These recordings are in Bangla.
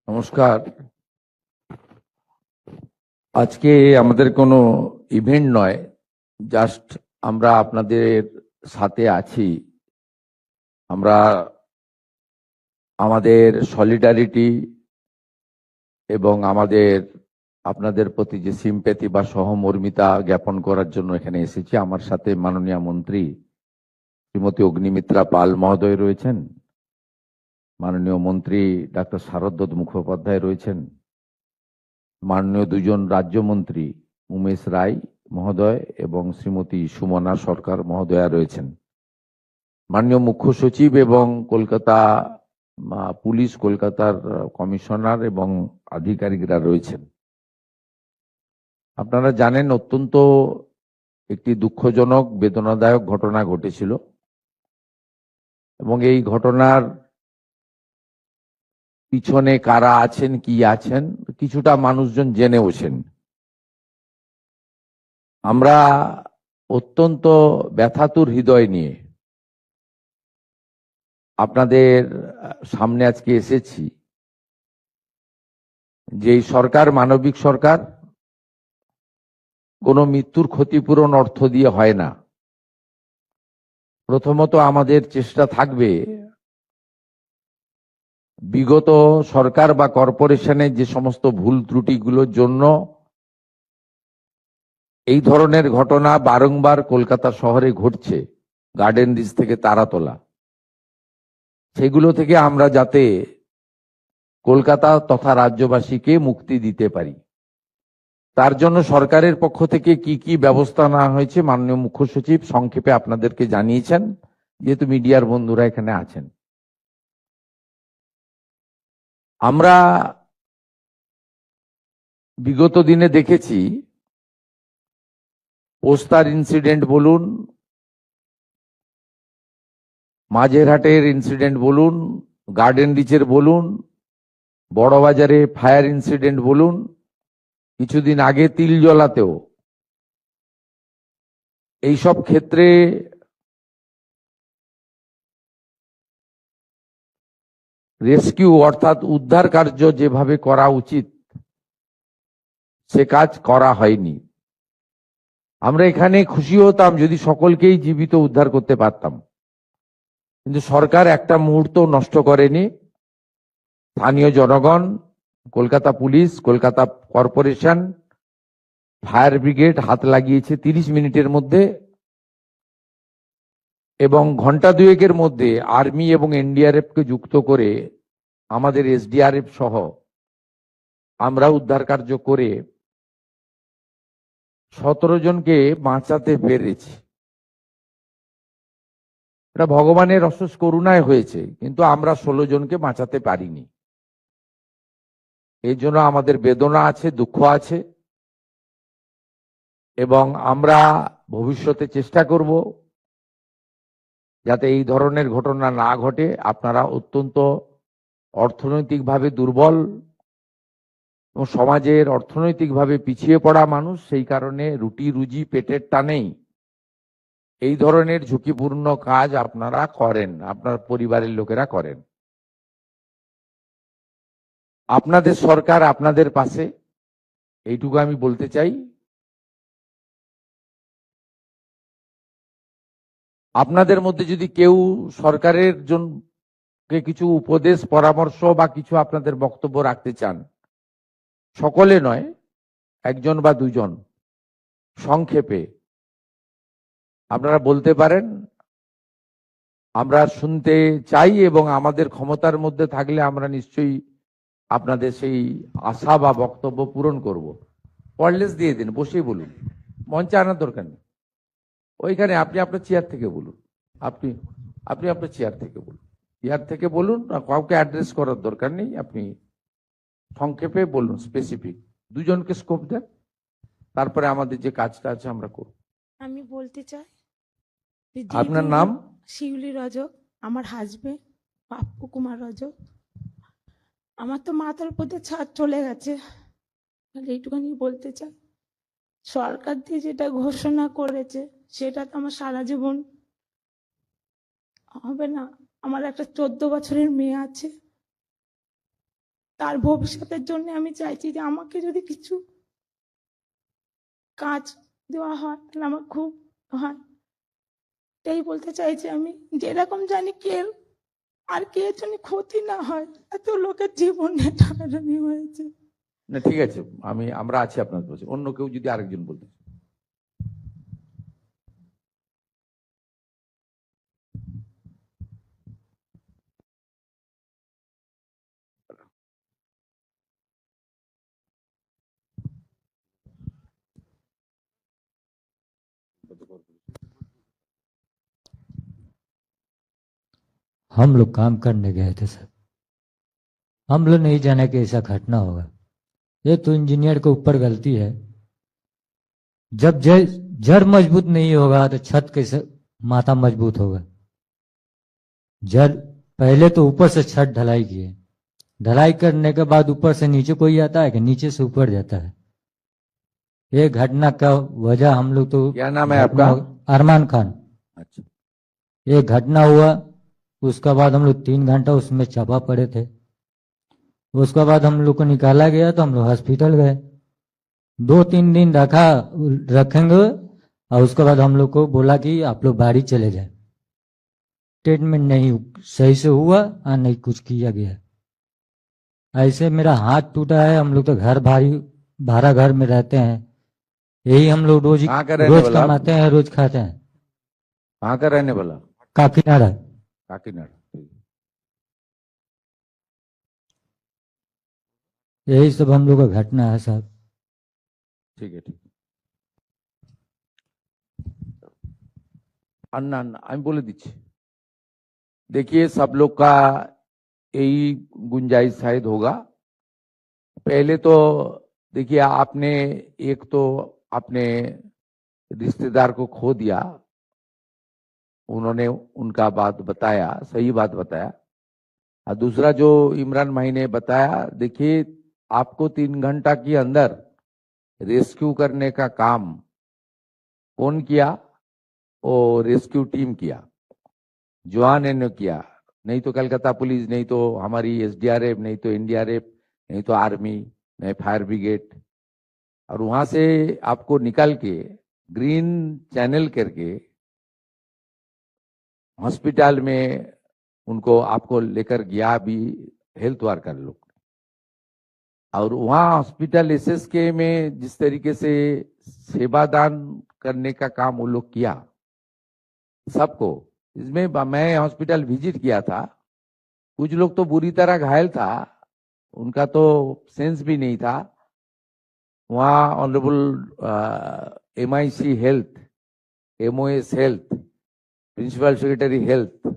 নমস্কার। আজকে আমাদের কোনো ইভেন্ট নয়, জাস্ট আমরা আপনাদের সাথে আছি। আমরা আমাদের সলিডারিটি এবং আপনাদের প্রতি যে সিম্প্যাথি বা সহমর্মিতা জ্ঞাপন করার জন্য এখানে এসেছি। আমার সাথে মাননীয় মন্ত্রী শ্রীমতী অগ্নিমিত্রা পাল মহোদয় রয়েছেন, মাননীয় মন্ত্রী ডাক্তার শারদ মুখোপাধ্যায় রয়েছেন, মাননীয় দুজন রাজ্যমন্ত্রী উমেশ রায় মহোদয় এবং শ্রীমতী সুমনা সরকার মহোদয়া রয়েছেন, মাননীয় মুখ্য সচিব এবং কলকাতা পুলিশ, কলকাতার কমিশনার এবং আধিকারিকরা রয়েছেন। আপনারা জানেন, অত্যন্ত একটি দুঃখজনক বেদনাদায়ক ঘটনা ঘটেছিল এবং এই ঘটনার পিছনে কারা আছেন, কি আছেন, কিছুটা মানুষজন জেনেওছেন। আমরা অত্যন্ত ব্যথাতুর হৃদয় নিয়ে আপনাদের সামনে আজকে এসেছি। যে এই সরকার মানবিক সরকার, কোনো মৃত্যুর ক্ষতিপূরণ অর্থ দিয়ে হয় না। প্রথমত আমাদের চেষ্টা থাকবে বিগত সরকার বা কর্পোরেশনের যে সমস্ত ভুল ত্রুটিগুলোর জন্য এই ধরনের ঘটনা বারংবার কলকাতা শহরে ঘটছে, গার্ডেন রিচ থেকে তারাতলা, সেগুলো থেকে আমরা যাতে কলকাতা তথা রাজ্যবাসীকে মুক্তি দিতে পারি, তার জন্য সরকারের পক্ষ থেকে কি কি ব্যবস্থা নেওয়া হয়েছে মাননীয় মুখ্য সচিব সংক্ষেপে আপনাদেরকে জানিয়েছেন, যেহেতু মিডিয়ার বন্ধুরা এখানে আছেন। আমরা বিগত দিনে দেখেছি, পোস্তার ইনসিডেন্ট বলুন, মাঝেরহাটের ইনসিডেন্ট বলুন, গার্ডেন রিচের বলুন, বড়বাজারে ফায়ার ইনসিডেন্ট বলুন, কিছুদিন আগে তিলজলাতেও, এইসব ক্ষেত্রে রেস্কিউ অর্থাৎ উদ্ধার কার্য যেভাবে করা উচিত সে কাজ করা হয়নি। আমরা এখানে খুশি হতাম যদি সকলকেই জীবিত উদ্ধার করতে পারতাম, কিন্তু সরকার একটা মুহূর্ত নষ্ট করেনি। স্থানীয় জনগণ, Kolkata police, Kolkata corporation, fire brigade হাত লাগিয়েছে 30 মিনিটের মধ্যে, এবং ঘন্টা দুয়েকের মধ্যে আর্মি এবং এনডিআরএফ কে যুক্ত করে আমাদের এসডিআরএফ সহ আমরা উদ্ধার কার্য করে 17 জনকে বাঁচাতে পেরেছি। এটা ভগবানের অশেষ করুণায় হয়েছে, কিন্তু আমরা 16 জনকে বাঁচাতে পারিনি। এই জন্য আমাদের বেদনা আছে, দুঃখ আছে, এবং আমরা ভবিষ্যতে চেষ্টা করব যাতে এই ধরনের ঘটনা না ঘটে। আপনারা অত্যন্ত অর্থনৈতিকভাবে দুর্বল এবং সমাজের অর্থনৈতিকভাবে পিছিয়ে পড়া মানুষ, সেই কারণে রুটি রুজি পেটের টানেই এই ধরনের ঝুঁকিপূর্ণ কাজ আপনারা করেন, আপনার পরিবারের লোকেরা করেন। আপনাদের সরকার আপনাদের পাশে, এইটুকু আমি বলতে চাই। আপনাদের মধ্যে যদি কেউ সরকারের জন্য কিছু উপদেশ, পরামর্শ বা কিছু আপনাদের বক্তব্য রাখতে চান, সকলে নয়, একজন বা দুজন সংক্ষেপে আপনারা বলতে পারেন। আমরা শুনতে চাই এবং আমাদের ক্ষমতার মধ্যে থাকলে আমরা নিশ্চয়ই আপনাদের সেই আশা বা বক্তব্য পূরণ করব। ওয়ারলেস দিয়ে দিন, বসেই বলুন, মঞ্চে আনার দরকার নেই। ওইখানে আপনি আপনার চেয়ার থেকে বলুন, আপনি আপনি আপনার চেয়ার থেকে বলুন, চেয়ার থেকে বলুন, কাউকে অ্যাড্রেস করার দরকার নেই। আপনি সংক্ষেপে বলুন, স্পেসিফিক, দুজনকে স্কোপ দেন, তারপরে আমাদের যে কাজটা আছে আমরা করব। আমি বলতে চাই, আপনার নাম? শিউলি রজক, আমার হাজবেন্ড পাপ্পু কুমার রজক। আমার তো মাথার উপরে ছাদ চলে গেছে, এইটুখানি বলতে চাই। সরকার দিয়ে যেটা ঘোষণা করেছে সেটা তো আমার সারা জীবন হবে না। আমার একটা 14 বছরের মেয়ে আছে, তার ভবিষ্যতের জন্য আমি চাইছি যে আমাকে যদি কিছু কাজ দেওয়া হয় তাহলে আমার খুব হয়। এটাই বলতে চাইছি আমি, যেরকম জানি আর কে জানি ক্ষতি না হয়, এত লোকের জীবনে টানাটানি হয়েছে। না ঠিক আছে, আমরা আছি আপনার পাশে। অন্য কেউ যদি আরেকজন বলতে চায়। हम लोग काम करने गए थे सर। हम लोग नहीं जाने कि ऐसा घटना होगा। ये तो इंजीनियर के ऊपर गलती है। जब जड़ मजबूत नहीं होगा तो छत कैसे माथा मजबूत होगा। जड़ पहले तो ऊपर से छत ढलाई किए, ढलाई करने के बाद ऊपर से नीचे कोई आता है कि नीचे से ऊपर जाता है। ये घटना का वजह हम लोग तो क्या नाम है आपका? अरमान खान। अच्छा, ये घटना हुआ, उसके बाद हम लोग 3 घंटा उसमें चापा पड़े थे। उसके बाद हम लोग को निकाला गया तो हम लोग हॉस्पिटल गए, 2-3 दिन रखेंगे और उसके बाद हम लोग को बोला कि आप लोग बाड़ी चले जाए। ट्रीटमेंट नहीं सही से हुआ और नहीं कुछ किया गया। ऐसे मेरा हाथ टूटा है। हम लोग तो भाड़ा घर में रहते हैं, यही हम लोग रोज कहाँ का रहने वाला आप? कमाते हैं, रोज खाते हैं। कहाँ का रहने वाला? काकीनाडा। काकीनाडा। ठीक है। यही सब हम लोग का घटना है साहब। ठीक है, ठीक है। अन्ना আমি বলে দিচ্ছি। देखिए, सब लोग का यही गुंजाइश शायद होगा। पहले तो देखिए, आपने एक तो अपने रिश्तेदार को खो दिया, उन्होंने उनका बात बताया, सही बात बताया। और दूसरा जो इमरान भाई ने बताया, देखिए आपको 3 घंटा के अंदर रेस्क्यू करने का काम कौन किया? वो रेस्क्यू टीम किया, जवान ने किया। नहीं तो कलकत्ता पुलिस, नहीं तो हमारी एसडीआरएफ, नहीं तो एनडीआरएफ, नहीं तो आर्मी, नहीं फायर ब्रिगेड। और वहां से आपको निकाल के ग्रीन चैनल करके हॉस्पिटल में उनको आपको लेकर गया भी हेल्थ वर्कर लोग। और वहां हॉस्पिटल एसएसके में जिस तरीके से सेवादान करने का काम वो लोग किया सबको, इसमें मैं हॉस्पिटल विजिट किया था। कुछ लोग तो बुरी तरह घायल था, उनका तो सेंस भी नहीं था। वहां honourable MIC health, MOS health, principal secretary health,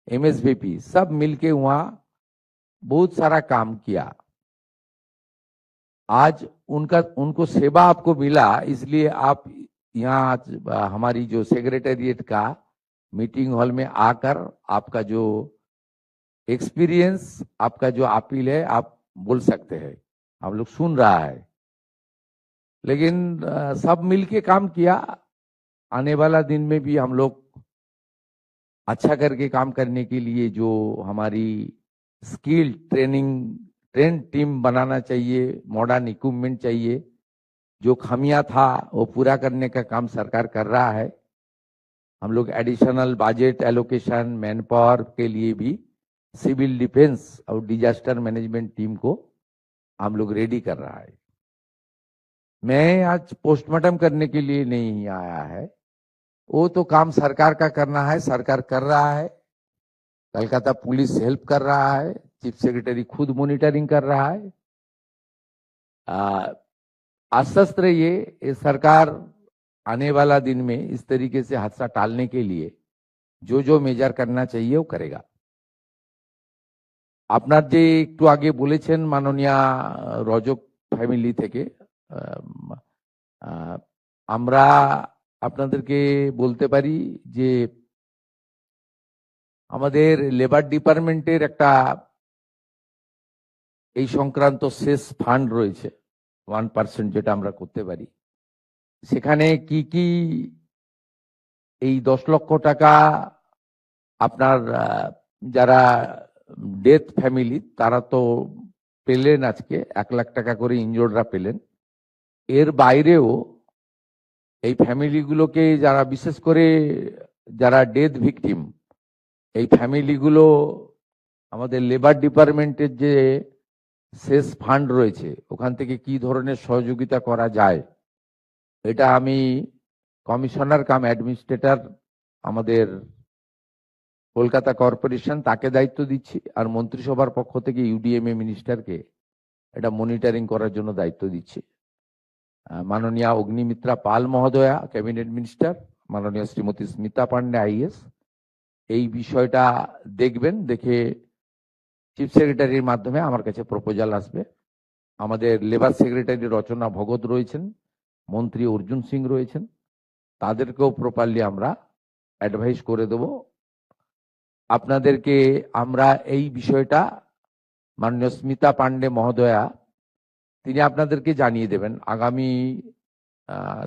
MSBP सब मिलके वहां बहुत सारा काम किया। आज उनको सेवा आपको मिला, इसलिए आप यहाँ हमारी जो सेक्रेटेरिएट का मीटिंग हॉल में आकर आपका जो एक्सपीरियंस, आपका जो अपील है, आप बोल सकते हैं। आप लोग सुन रहा है, लेकिन सब मिलके काम किया। आने वाला दिन में भी हम लोग अच्छा करके काम करने के लिए जो हमारी स्किल ट्रेन टीम बनाना चाहिए, मॉडर्न इक्विपमेंट चाहिए, जो खामियां था वो पूरा करने का काम सरकार कर रहा है। हम लोग additional budget allocation, man power के लिए भी सिविल डिफेंस और डिजास्टर मैनेजमेंट टीम को हम लोग रेडी कर रहा है। मैं आज पोस्टमार्टम करने के लिए नहीं आया है, वो तो काम सरकार का करना है, सरकार कर रहा है। कलकत्ता पुलिस हेल्प कर रहा है, चीफ सेक्रेटरी खुद मॉनिटरिंग कर रहा है। आश्वस्त रहिए, ये सरकार आने वाला दिन में इस तरीके से हादसा टालने के लिए जो जो मेजर करना चाहिए वो करेगा। আপনার যে একটু আগে বলেছেন মাননীয় রজক ফ্যামিলি থেকে, আমরা আপনাদেরকে বলতে পারি যে আমাদের লেবার ডিপার্টমেন্টের একটা এই সংক্রান্ত শেষ ফান্ড রয়েছে 1% যেটা আমরা করতে পারি। সেখানে কি কি এই 10 লক্ষ টাকা আপনার যারা ডেথ ফ্যামিলি তারা তো পেলেন আজকে 1 লাখ টাকা করে ইনজোর্ডরা পেলেন। এর বাইরেও এই ফ্যামিলিগুলোকে যারা বিশেষ করে যারা ডেথ ভিকটিম, এই ফ্যামিলিগুলো আমাদের লেবার ডিপার্টমেন্টের যে শেষ ফান্ড রয়েছে ওখান থেকে কি ধরনের সহযোগিতা করা যায়, এটা আমি কমিশনার কাম অ্যাডমিনিস্ট্রেটর আমাদের কলকাতা কর্পোরেশন তাকে দায়িত্ব দিচ্ছি, আর মন্ত্রিসভার পক্ষ থেকে ইউডিএমএ মিনিস্টারকে এটা মনিটরিং করার জন্য দায়িত্ব দিচ্ছি। মাননীয় অগ্নিমিত্রা পাল মহোদয়া ক্যাবিনেট মিনিস্টার, মাননীয় শ্রীমতী স্মিতা পান্ডে আইএস এই বিষয়টা দেখবেন, দেখে চিফ সেক্রেটারির মাধ্যমে আমার কাছে প্রপোজাল আসবে। আমাদের লেবার সেক্রেটারি রচনা ভগত রয়েছেন, মন্ত্রী অর্জুন সিং রয়েছেন, তাদেরকেও প্রপারলি আমরা অ্যাডভাইস করে দেব। আপনাদেরকে আমরা এই বিষয়টা মাননীয় স্মিতা পান্ডে মহোদয়া তিনি আপনাদেরকে জানিয়ে দেবেন আগামী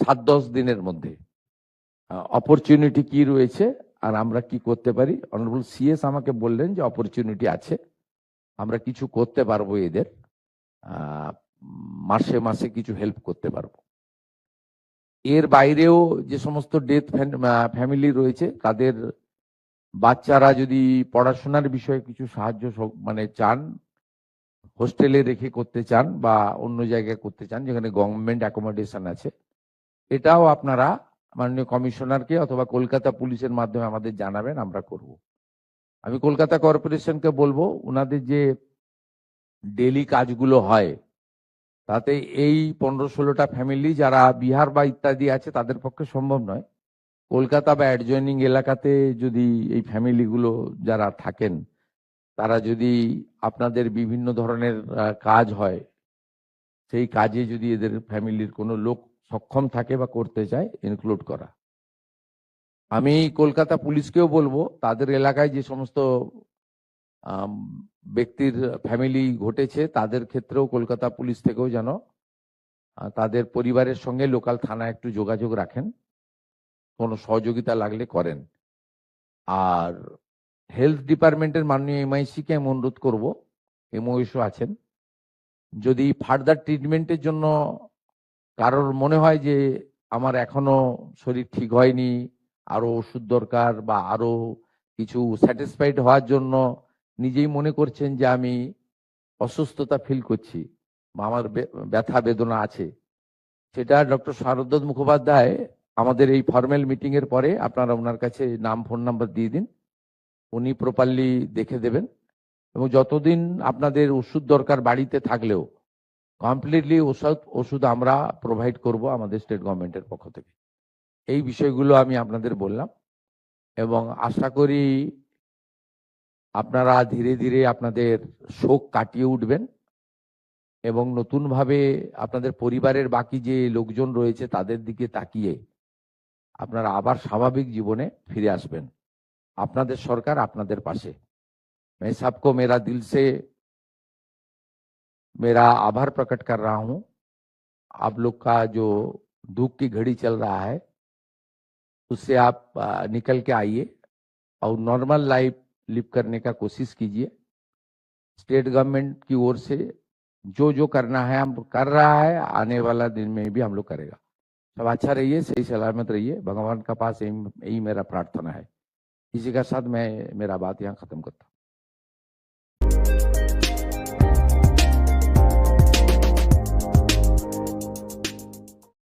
7-10 দিনের মধ্যে অপরচুনিটি কি রয়েছে আর আমরা কি করতে পারি। অনারেবল সিএস আমাকে বললেন যে অপরচুনিটি আছে, আমরা কিছু করতে পারবো, এদের মাসে মাসে কিছু হেল্প করতে পারবো। এর বাইরেও যে সমস্ত ডেথ ফ্যামিলি রয়েছে তাদের বাচ্চারা যদি পড়াশোনার বিষয়ে কিছু সাহায্য মানে চান, হোস্টেলে রেখে করতে চান বা অন্য জায়গায় করতে চান যেখানে গভর্নমেন্ট অ্যাকোমোডেশন আছে, এটাও আপনারা মাননীয় কমিশনারকে অথবা কলকাতা পুলিশের মাধ্যমে আমাদের জানাবেন, আমরা করব। আমি কলকাতা কর্পোরেশনকে বলবো ওনাদের যে ডেলি কাজগুলো হয় তাতে এই 15-16টা ফ্যামিলি যারা বিহার বা ইত্যাদি আছে তাদের পক্ষে সম্ভব নয়। কলকাতা বা অ্যাডজয়নিং এলাকাতে যদি এই ফ্যামিলিগুলো যারা থাকেন তারা যদি আপনাদের বিভিন্ন ধরনের কাজ হয়, সেই কাজে যদি এদের ফ্যামিলির কোনো লোক সক্ষম থাকে বা করতে চায় ইনক্লুড করা। আমি কলকাতা পুলিশকেও বলবো তাদের এলাকায় যে সমস্ত ব্যক্তির ফ্যামিলি ঘটেছে তাদের ক্ষেত্রেও কলকাতা পুলিশ থেকেও যেন তাদের পরিবারের সঙ্গে লোকাল থানা একটু যোগাযোগ রাখেন, কোনো সহযোগিতা লাগলে করেন। আর হেলথ ডিপার্টমেন্টের মাননীয় এমআইসি কে আমি অনুরোধ করবো, এমওএসও আছেন, যদি ফার্দার ট্রিটমেন্টের জন্য কারোর মনে হয় যে আমার এখনো শরীর ঠিক হয়নি, আরো ওষুধ দরকার বা আরো কিছু স্যাটিসফাইড হওয়ার জন্য নিজেই মনে করছেন যে আমি অসুস্থতা ফিল করছি বা আমার ব্যথা বেদনা আছে, সেটা ডক্টর শারদ মুখোপাধ্যায় আমাদের এই ফর্মাল মিটিং এর পরে আপনারা ওনার কাছে নাম ফোন নাম্বার দিয়ে দিন, উনি প্রপারলি দেখে দেবেন। এবং যতদিন আপনাদের ওষুধ দরকার বাড়িতে থাকলেও কমপ্লিটলি ওষুধ আমরা প্রোভাইড করব আমাদের স্টেট গভর্নমেন্টের পক্ষ থেকে। এই বিষয়গুলো আমি আপনাদের বললাম এবং আশা করি আপনারা ধীরে ধীরে আপনাদের শোক কাটিয়ে উঠবেন এবং নতুনভাবে আপনাদের পরিবারের বাকি যে লোকজন রয়েছে তাদের দিকে তাকিয়ে আপনারা আবার স্বাভাবিক জীবনে ফিরে আসবেন। আপনাদের সরকার আপনাদের পাশে। मैं सबको मेरा दिल से मेरा आभार प्रकट कर रहा हूं। आप लोग का जो दुख की घड़ी चल रहा है उससे आप निकल के आइए और नॉर्मल लाइफ लिव करने का कोशिश कीजिए। स्टेट गवर्नमेंट की ओर से जो जो करना है हम कर रहा है, आने वाला दिन में भी हम लोग करेगा। सब अच्छा रहिए, सही सलामत रहिए, भगवान का पास यही मेरा प्रार्थना है। इसी के साथ मैं मेरा बात यहाँ खत्म करता हूँ।